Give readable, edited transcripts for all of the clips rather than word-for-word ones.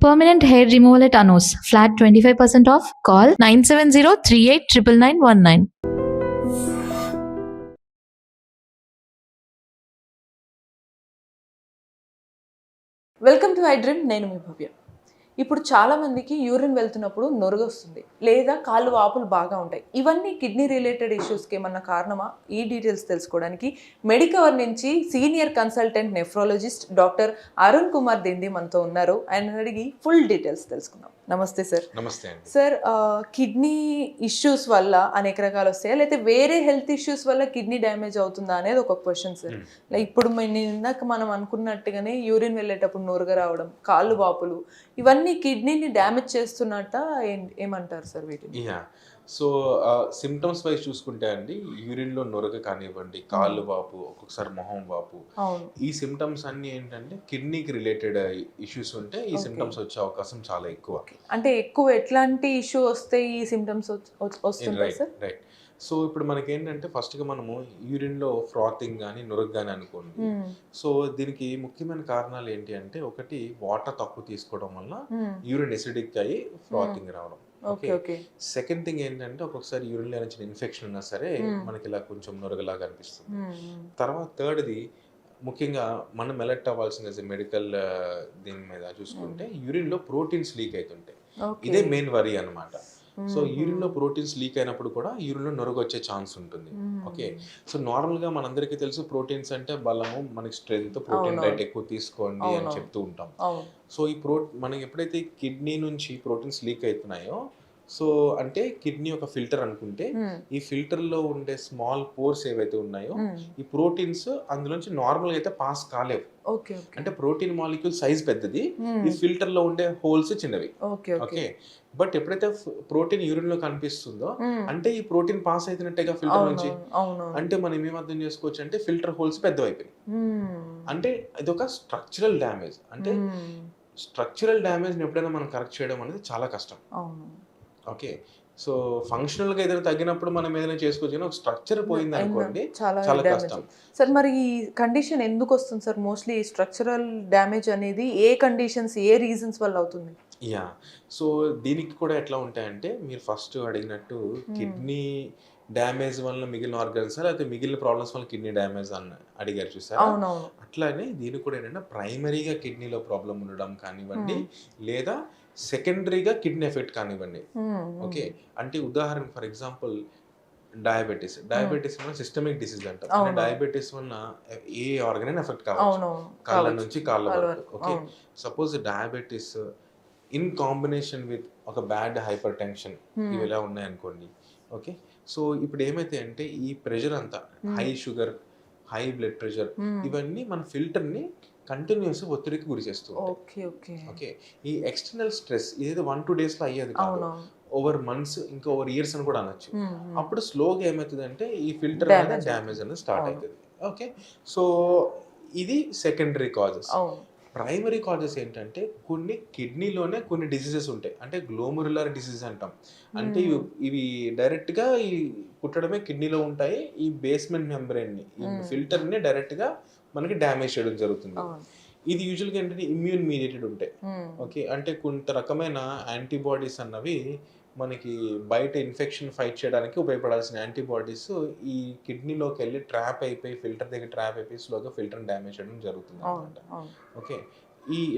Permanent hair removal at Anos. Flat 25% off. Call 970-389919. Welcome to I dream. నేను మీ భవ్య. ఇప్పుడు చాలామందికి urine వెళ్తున్నప్పుడు నొరగ వస్తుంది, లేదా కాళ్ళు వాపులు బాగా ఉంటాయి. ఇవన్నీ కిడ్నీ రిలేటెడ్ ఇష్యూస్కి ఏమన్నా కారణమా? ఈ డీటెయిల్స్ తెలుసుకోవడానికి మెడికవర్ నుంచి senior consultant nephrologist doctor Arun Kumar Dindi మనతో ఉన్నారు. ఆయన అడిగి ఫుల్ డీటెయిల్స్ తెలుసుకుందాం. నమస్తే సార్. నమస్తే అండి. సార్, కిడ్నీ ఇష్యూస్ వల్ల అనేక రకాలు వస్తాయా, లేకపోతే వేరే హెల్త్ ఇష్యూస్ వల్ల కిడ్నీ డ్యామేజ్ అవుతుందా అనేది ఒక క్వశ్చన్ సార్. ఇప్పుడు ఇందాక మనం అనుకున్నట్టుగానే యూరిన్ వెళ్ళేటప్పుడు నొరగ రావడం, కాళ్ళు వాపులు, ఇవన్నీ కిడ్నీని డ్యామేజ్ చేస్తున్నట్ట ఏమంటారు సార్ వీటిని? సో సిమ్టమ్స్ వైజ్ చూసుకుంటే అండి, యూరిన్లో నొరగ కానివ్వండి, కాళ్ళు వాపు, ఒక్కొక్కసారి మొహం వాపు, ఈ సిమ్టమ్స్ అన్ని ఏంటంటే కిడ్నీకి రిలేటెడ్ ఇష్యూస్ ఉంటే ఈ సిమ్టమ్స్ వచ్చే అవకాశం చాలా ఎక్కువ. అంటే ఎక్కువ ఎట్లాంటి ఇష్యూ వస్తే ఈ సిమ్టమ్స్ వస్తుంటాయి సార్? రైట్. సో ఇప్పుడు మనకి ఏంటంటే ఫస్ట్గా మనము యూరిన్లో ఫ్రాతింగ్ కానీ నొరగ కానీ అనుకోండి. సో దీనికి ముఖ్యమైన కారణాలు ఏంటి అంటే, ఒకటి వాటర్ తక్కువ తీసుకోవడం వల్ల యూరిన్ ఎసిడిక్ అయ్యి ఫ్రాతింగ్ రావడం. సెకండ్ థింగ్ ఏంటంటే, ఒక్కొక్కసారి యూరిన్ లో చిన్న ఇన్ఫెక్షన్ ఉన్నా సరే మనకి ఇలా కొంచెం నొరగలాగా అనిపిస్తుంది. తర్వాత థర్డ్ది ముఖ్యంగా మనం ఎలర్ట్ అవ్వాల్సిన మెడికల్ దీని మీద చూసుకుంటే, యూరిన్ లో ప్రోటీన్స్ లీక్ అవుతుంటాయి. ఇదే మెయిన్ వరీ అన్నమాట. సో యూరిన్ లో ప్రోటీన్స్ లీక్ అయినప్పుడు కూడా యూరిన్ లో నొరగ వచ్చే ఛాన్స్ ఉంటుంది. ఓకే. సో నార్మల్ గా మనందరికీ తెలుసు, ప్రోటీన్స్ అంటే బలము, మనకి స్ట్రెంగ్త్, ప్రోటీన్ డైట్ ఎక్కువ తీసుకోండి అని చెప్తూ ఉంటాం. సో ఈ మనకి ఎప్పుడైతే కిడ్నీ నుంచి ప్రోటీన్స్ లీక్ అవుతున్నాయో, సో అంటే కిడ్నీ ఒక ఫిల్టర్ అనుకుంటే, ఈ ఫిల్టర్ లో ఉండే స్మాల్ పోర్స్ ఏవైతే ఉన్నాయో, ఈ ప్రోటీన్స్ అందులోంచి నార్మల్ గా అయితే పాస్ కాలేవు. అంటే ప్రోటీన్ మాలిక్యూల్ సైజ్ పెద్దది, ఈ ఫిల్టర్ లో ఉండే హోల్స్ చిన్నవి. ఓకే. బట్ ఎప్పుడైతే ప్రోటీన్ యూరిన్ లో కనిపిస్తుందో, అంటే ఈ ప్రోటీన్ పాస్ అవుతున్నట్టేగా ఫిల్టర్ నుంచి. అంటే మనం ఏం అర్థం చేసుకోవచ్చు అంటే, ఫిల్టర్ హోల్స్ పెద్దవైపోయి, అంటే ఇది ఒక స్ట్రక్చరల్ డ్యామేజ్. అంటే స్ట్రక్చరల్ డ్యామేజ్ ఎప్పుడైనా మనం కరెక్ట్ చేయడం అనేది చాలా కష్టం. ఓకే. సో ఫంక్షనల్ గా ఏదైనా తగ్గినప్పుడు మనం ఏదైనా చేసుకోవచ్చు, ఒక స్ట్రక్చర్ పోయింది అనుకోండి చాలా కష్టం. సార్, మరి ఈ కండిషన్ ఎందుకు వస్తుంది సార్? మోస్ట్లీ స్ట్రక్చరల్ డ్యామేజ్ అనేది ఏ కండిషన్స్, ఏ రీజన్స్ వల్ల అవుతుంది? సో దీనికి కూడా ఎట్లా ఉంటాయంటే, మీరు ఫస్ట్ అడిగినట్టు కిడ్నీ డ్యామేజ్ వల్ల మిగిలిన ఆర్గన్స్, లేకపోతే మిగిలిన ప్రాబ్లమ్స్ వల్ల కిడ్నీ డ్యామేజ్ అని అడిగారు చూసారా? అట్లానే దీనికి కూడా ఏంటంటే, ప్రైమరీగా కిడ్నీలో ప్రాబ్లం ఉండడం కానివ్వండి, లేదా సెకండరీగా కిడ్నీ ఎఫెక్ట్ కానివ్వండి. ఓకే. అంటే ఉదాహరణ ఫర్ ఎగ్జాంపుల్ డయాబెటీస్ వల్ల సిస్టమిక్ డిసీజ్ అంటాం. అంటే డయాబెటీస్ వల్ల ఏ ఆర్గన్ అయినా ఎఫెక్ట్ కావచ్చు, కాళ్ళ నుంచి కాళ్ళ వరకు. Okay. Suppose diabetes in combination with ఒక బ్యాడ్ హైపర్ టెన్షన్, ఇవి ఎలా ఉన్నాయనుకోండి. ఓకే. సో ఇప్పుడు ఏమైతే అంటే, ఈ ప్రెషర్ అంతా, high sugar, high blood pressure, ఇవన్నీ మన ఫిల్టర్ ని కంటిన్యూస్ ఒత్తిడికి గురి చేస్తుంది. ఓకే. ఈ ఎక్స్టర్నల్ స్ట్రెస్ ఇదేదో 1-2 days లో అయ్యేది కాదు, ఓవర్ మంత్స్, ఇంకా ఓవర్ ఇయర్స్ అని కూడా అనొచ్చు. అప్పుడు స్లోగా ఏమవుతుంది అంటే, ఈ ఫిల్టర్ అనేది డ్యామేజ్ అనేది స్టార్ట్ అవుతుంది. ఓకే. సో ఇది సెకండరీ కాజెస్. ప్రైమరీ కాజెస్ ఏంటంటే, కొన్ని కిడ్నీలోనే కొన్ని డిసీజెస్ ఉంటాయి. అంటే గ్లోమెరులర్ డిసీజ్ అంటాం. అంటే ఇవి డైరెక్ట్ గా ఈ పుట్టడమే కిడ్నీలో ఉంటాయి. ఈ బేస్మెంట్ మెంబ్రెయిన్ ని, ఈ ఫిల్టర్ ని డైరెక్ట్ గా మనకి డ్యామేజ్ చేయడం జరుగుతుంది. ఇది యూజువల్గా ఏంటంటే ఇమ్యూన్ మీడియేటెడ్ ఉంటాయి. ఓకే. అంటే కొంత రకమైన యాంటీబాడీస్ అన్నవి మనకి బయట ఇన్ఫెక్షన్ ఫైట్ చేయడానికి ఉపయోగపడాల్సిన యాంటీబాడీస్ ఈ కిడ్నీలోకి వెళ్ళి ట్రాప్ అయిపోయి, ఫిల్టర్ దగ్గర ట్రాప్ అయిపోయి స్లోగా ఫిల్టర్ని డ్యామేజ్ చేయడం జరుగుతుంది అనమాట. ఓకే.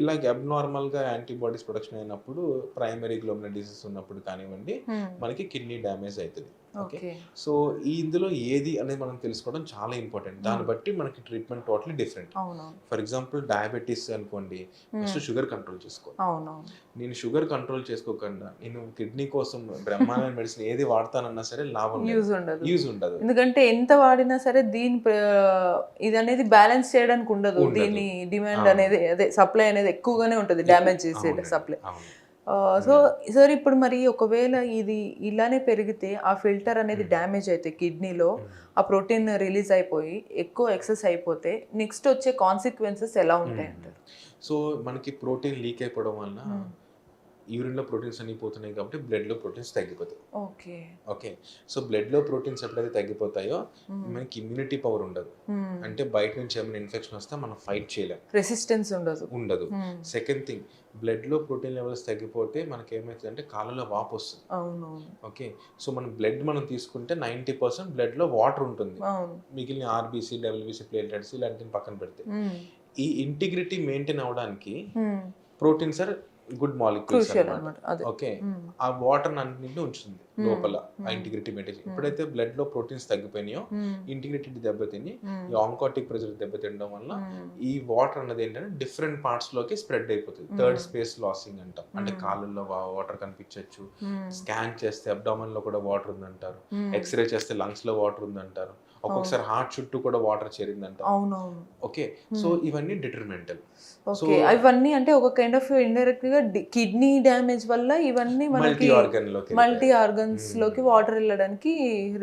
ఇలాగ అబ్నార్మల్గా యాంటీబాడీస్ ప్రొడక్షన్ అయినప్పుడు, ప్రైమరీ గ్లోమెరులర్ డిసీజ్ ఉన్నప్పుడు కానివ్వండి, మనకి కిడ్నీ డ్యామేజ్ అవుతుంది. ఓకే. సో ఇందులో ఏది అనేది మనం తెలుసుకోవడం చాలా ఇంపార్టెంట్. దాన్ని బట్టి మనకి treatment totally different. For example diabetes అనుకోండి, ఫస్ట్ షుగర్ కంట్రోల్ చేసుకోవాలి. నేను షుగర్ కంట్రోల్ చేసుకోకుండా నేను కిడ్నీ కోసం బ్రహ్మాండ మెడిసిన్ ఏది వాడతానన్నా సరే లాభం యూజ్ ఉండదు. ఎందుకంటే ఎంత వాడినా సరే దీని ఇది అనేది బ్యాలెన్స్ చేయడానికి ఉండదు. దీని డిమాండ్ అనేది, అదే సప్లై అనేది ఎక్కువగానే ఉంటుంది, డ్యామేజ్ చేసే సప్లై. సో సార్, ఇప్పుడు మరి ఒకవేళ ఇది ఇలానే పెరిగితే, ఆ ఫిల్టర్ అనేది డ్యామేజ్ అయితే కిడ్నీలో, ఆ ప్రోటీన్ రిలీజ్ అయిపోయి ఎక్కువ ఎక్సెస్ అయిపోతే నెక్స్ట్ వచ్చే కాన్సిక్వెన్సెస్ ఎలా ఉంటాయి అంటారు? సో మనకి ప్రోటీన్ లీక్ అయిపోవడం వల్ల యూరిన్లో ప్రోటీన్స్ అన్ని పోతున్నాయి కాబట్టి బ్లడ్లో ప్రోటీన్స్ తగ్గిపోతాయి. ఓకే. ఓకే, సో బ్లడ్లో ప్రోటీన్స్ ఎప్పుడైతే తగ్గిపోతాయో మనకి ఇమ్యూనిటీ పవర్ ఉండదు. అంటే బయట నుంచి ఏమైనా ఇన్ఫెక్షన్ వస్తే మనం ఫైట్ చేయలేం, రెసిస్టెన్స్ ఉండదు. సెకండ్ థింగ్, బ్లడ్లో ప్రోటీన్ లెవెల్స్ తగ్గిపోతే మనకి ఏమవుతుంది అంటే కాళ్ళలో వాపు వస్తుంది. అవునవును. ఓకే, సో మనం బ్లడ్ మనం తీసుకుంటే 90% బ్లడ్లో వాటర్ ఉంటుంది, మిగిలిన ఆర్బీసీ, డబ్ల్యూబీసీ, ప్లేట్లెట్స్ ఇలాంటివి పక్కన పెడితే ఈ ఇంటిగ్రిటీ మెయింటైన్ అవడానికి ప్రోటీన్స్ ఆర్ గుడ్ మాలిక్యూల్స్ అన్నమాట. ఓకే, ఆ వాటర్ అన్నింటినీ ఉంచుతుంది లోపల, ఆ ఇంటిగ్రిటీ మెయింటైన్. ఎప్పుడైతే బ్లడ్ లో ప్రోటీన్స్ తగ్గిపోయినాయో ఇంటిగ్రిటీ దెబ్బతిని ఈ ఆంకాటిక్ ప్రెజర్ దెబ్బతినడం వల్ల ఈ వాటర్ అన్నది ఏంటంటే డిఫరెంట్ పార్ట్స్ లోకి స్ప్రెడ్ అయిపోతుంది. థర్డ్ స్పేస్ లాసింగ్ అంటాం, అంటే కాళ్ళల్లో వాటర్ కనిపించవచ్చు, స్కాన్ చేస్తే అబ్డామన్ లో కూడా వాటర్ ఉందంటారు, ఎక్స్రే చేస్తే లంగ్స్ లో వాటర్ ఉందంటారు, ఒక్కొక్కసారి హార్ట్ చుట్టూ కూడా వాటర్ చేరిందంట. అవునవును. ఓకే, సో ఇవన్నీ డిటర్మినెంటల్. ఓకే, ఇవన్నీ అంటే ఒక కైండ్ ఆఫ్ ఇండైరెక్ట్ గా కిడ్నీ డ్యామేజ్ వల్ల ఇవన్నీ మనకి మల్టీ ఆర్గన్స్ లోకి వాటర్ వెళ్ళడానికి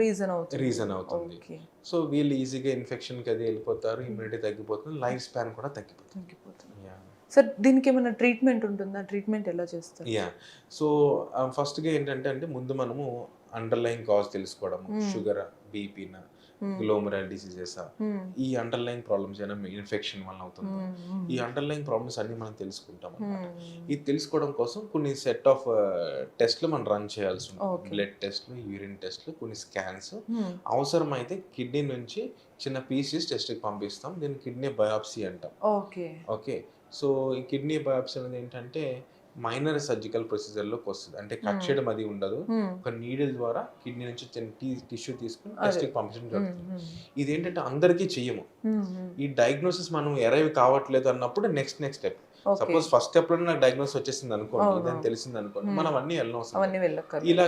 రీజన్ అవుతుంది. సో వీళ్ళు ఈజీగా ఇన్ఫెక్షన్ కి అది వెళ్ళిపోతారు, ఇమ్యూనిటీ తగ్గిపోతుంది, లైఫ్ స్పాన్ కూడా తగ్గిపోతుంది. సార్ దీనికి ఏమైనా ట్రీట్మెంట్ ఉంటుందా? ట్రీట్మెంట్ ఎలా చేస్తారు? సో ఫస్ట్ గా ఏంటంటే ముందు మనము అండర్లైన్ కాజ్ తెలుసుకోవడము, షుగర్, బీపీనా, గ్లోమరల్ డిసీజెస్, ఈ అండర్లైన్ ప్రాబ్లమ్స్ అయినా ఇన్ఫెక్షన్ వల్ల అవుతుంది. ఈ అండర్లైన్ ప్రాబ్లమ్స్ అన్ని మనం తెలుసుకుంటాం అన్నమాట. ఇది తెలుసుకోవడం కోసం కొన్ని సెట్ ఆఫ్ టెస్ట్లు మనం రన్ చేయాల్సి ఉంటుంది. బ్లడ్ టెస్ట్లు, యూరిన్ టెస్ట్లు, కొన్ని స్కాన్స్, అవసరమైతే కిడ్నీ నుంచి చిన్న పీసెస్ టెస్ట్కి పంపిస్తాం. దీన్ని కిడ్నీ బయాప్సీ అంటాం. ఓకే, సో ఈ కిడ్నీ బయాప్సీ అనేది ఏంటంటే మైనర్ సర్జికల్ ప్రొసీజర్లోకి వస్తుంది. అంటే కట్ చేయడం అది ఉండదు, ఒక నీడిల్ ద్వారా కిడ్నీ నుంచి టిష్యూ తీసుకుని టెస్ట్కి పంపించడం జరుగుతుంది. ఇది ఏంటంటే అందరికీ చెయ్యము. ఈ డయాగ్నోసిస్ మనం ఎరైవ్ కావట్లేదు అన్నప్పుడు next step. Suppose first step లో నాకు డయాగ్నోసిస్ వచ్చేసింది అనుకోండి, ఇదని తెలిసింది అనుకోండి, మనం అన్నీ వెళ్ళనవసరం. ఇలా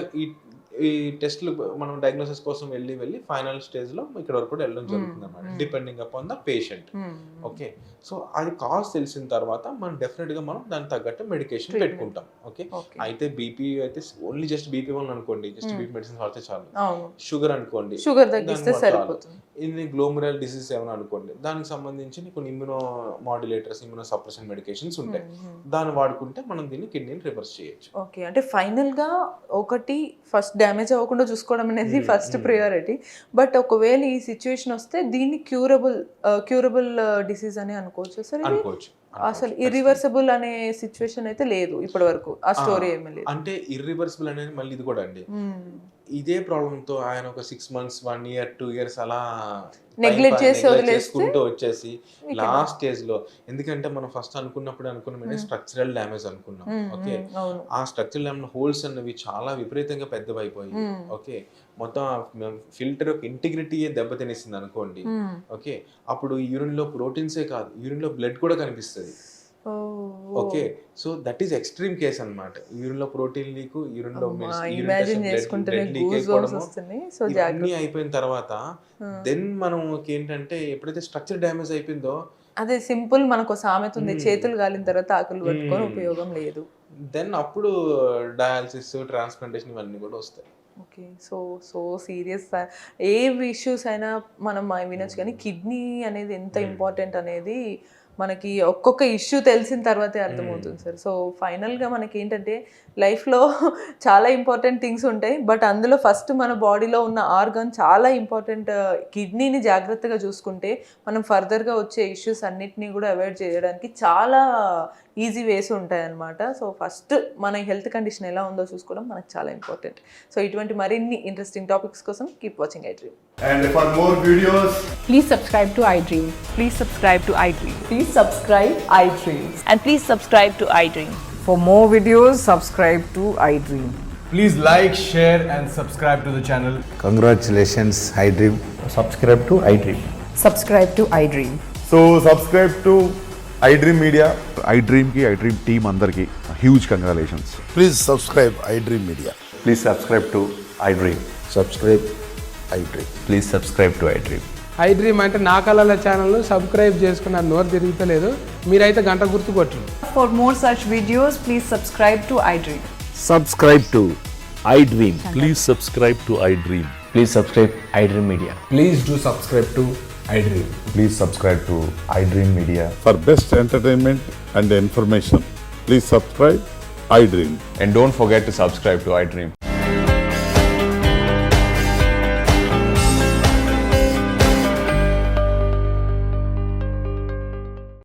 ఈ టెస్ట్లు మనం డయాగ్నోసిస్ కోసం వెళ్ళి ఫైనల్ స్టేజ్ లో ఇక్కడ వరకు కూడా వెళ్ళడం జరుగుతుంది అన్నమాట, depending upon the patient. Okay, so అది కాజ్ తెలిసిన తర్వాత మనం డెఫినెట్ గా మనం దానికి తగ్గట్టు మెడికేషన్ పెట్టుకుంటాం. ఓకే, అయితే బీపీ అయితే ఓన్లీ జస్ట్ బీపీ వల్ల అనుకోండి, జస్ట్ బీపీ మెడిసిన్ వాడితే చాలు. షుగర్ అనుకోండి, ఇది గ్లోమరల్ డిసీజ్ ఏమైనా అనుకోండి, దానికి సంబంధించి కొన్ని immuno modulators, immuno suppression medications ఉంటాయి, దాన్ని వాడుకుంటే మనం దీన్ని కిడ్నీని రివర్స్ చేయొచ్చు. ఓకే, అంటే ఫైనల్ గా ఒకటి ఫస్ట్ డ్యామేజ్ అవ్వకుండా చూసుకోవడం అనేది ఫస్ట్ ప్రియారిటీ. బట్ ఒకవేళ ఈ సిచ్యువేషన్ వస్తే దీన్ని క్యూరబుల్ డిసీజ్ అని అనుకోవచ్చు సార్? అనుకోవచ్చు. అసలు ఇర్రివర్సిబుల్ అనే సిచ్యువేషన్ అయితే లేదు ఇప్పటి వరకు, ఆ స్టోరీ ఏమీ లేదు. అంటే ఇర్రివర్సిబుల్ అనేది మళ్ళీ ఇది కూడా అండి, ఇదే ప్రాబ్లమ్ తో ఆయన ఒక 6 months 1 year 2 years అలా నెగ్లెక్ట్ చేసుకుంటూ వచ్చేసి లాస్ట్ స్టేజ్ లో, ఎందుకంటే మనం ఫస్ట్ అనుకున్నాం స్ట్రక్చరల్ డ్యామేజ్ అనుకున్నాం. ఓకే, ఆ స్ట్రక్చరల్ డ్యామేజ్ హోల్స్ అన్నవి చాలా విపరీతంగా పెద్దవైపోయి, ఓకే, మొత్తం ఫిల్టర్ యొక్క ఇంటిగ్రిటీ దెబ్బతినేసింది అనుకోండి. ఓకే, అప్పుడు యూరిన్ లో ప్రోటీన్సే కాదు, యూరిన్ లో బ్లడ్ కూడా కనిపిస్తుంది. Okay, so that is extreme case అన్నమాట. యూరిన్ లో ప్రోటీన్ లీక్, యూరిన్ లో అన్ని అయిపోయిన తర్వాత దెన్ మనం ఏంటంటే ఎప్పుడైతే స్ట్రక్చర్ డ్యామేజ్ అయిపోయిందో, అదే సింపుల్ మనకు సామెత ఉంది, చేతులు గాలిన తర్వాత ఆకులు పట్టుకొని ఉపయోగం లేదు, దెన్ అప్పుడు డయాలసిస్, ట్రాన్స్ప్లాంటేషన్ ఇవన్నీ కూడా వస్తాయి. Okay, so serious. ఏ ఇష్యూస్ అయినా మనం వినొచ్చు, కానీ కిడ్నీ అనేది ఎంత ఇంపార్టెంట్ అనేది మనకి ఒక్కొక్క ఇష్యూ తెలిసిన తర్వాతే అర్థమవుతుంది సార్. సో ఫైనల్గా మనకి ఏంటంటే లైఫ్లో చాలా ఇంపార్టెంట్ థింగ్స్ ఉంటాయి, బట్ అందులో ఫస్ట్ మన బాడీలో ఉన్న ఆర్గన్ చాలా ఇంపార్టెంట్. కిడ్నీని జాగ్రత్తగా చూసుకుంటే మనం ఫర్దర్గా వచ్చే ఇష్యూస్ అన్నిటినీ కూడా అవాయిడ్ చేయడానికి చాలా ఈజీ వేస్ ఉంటాయన్నమాట. సో ఫస్ట్ మన హెల్త్ కండిషన్ ఎలా ఉందో చూసుకోవడం మనకు చాలా ఇంపార్టెంట్. సో ఇటువంటి మరిన్ని ఇంట్రెస్టింగ్ టాపిక్స్ కోసం keep watching iDream. And for more videos, please subscribe to iDream. Please subscribe to iDream. Please subscribe iDream. And please subscribe to iDream. For more videos, subscribe to iDream. please like, share and subscribe to the channel. Congratulations, iDream. Subscribe to iDream. Subscribe to iDream. So subscribe to iDream Media. iDream ki iDream team andarki huge congratulations. Please subscribe iDream Media. Please subscribe to iDream. Subscribe iDream. Please subscribe to iDream. iDream అంటే నా కళల channel subscribe చేసుకున్న నోరు తిరుగుతలేదు, మీరైతే గంట గుర్తు కొట్టండి. For more such videos, please subscribe to iDream. Subscribe to iDream. Please subscribe to iDream. Please subscribe iDream Media. Please do subscribe to iDream. Please subscribe to iDream Media. For best entertainment and information, please subscribe iDream. And don't forget to subscribe to iDream.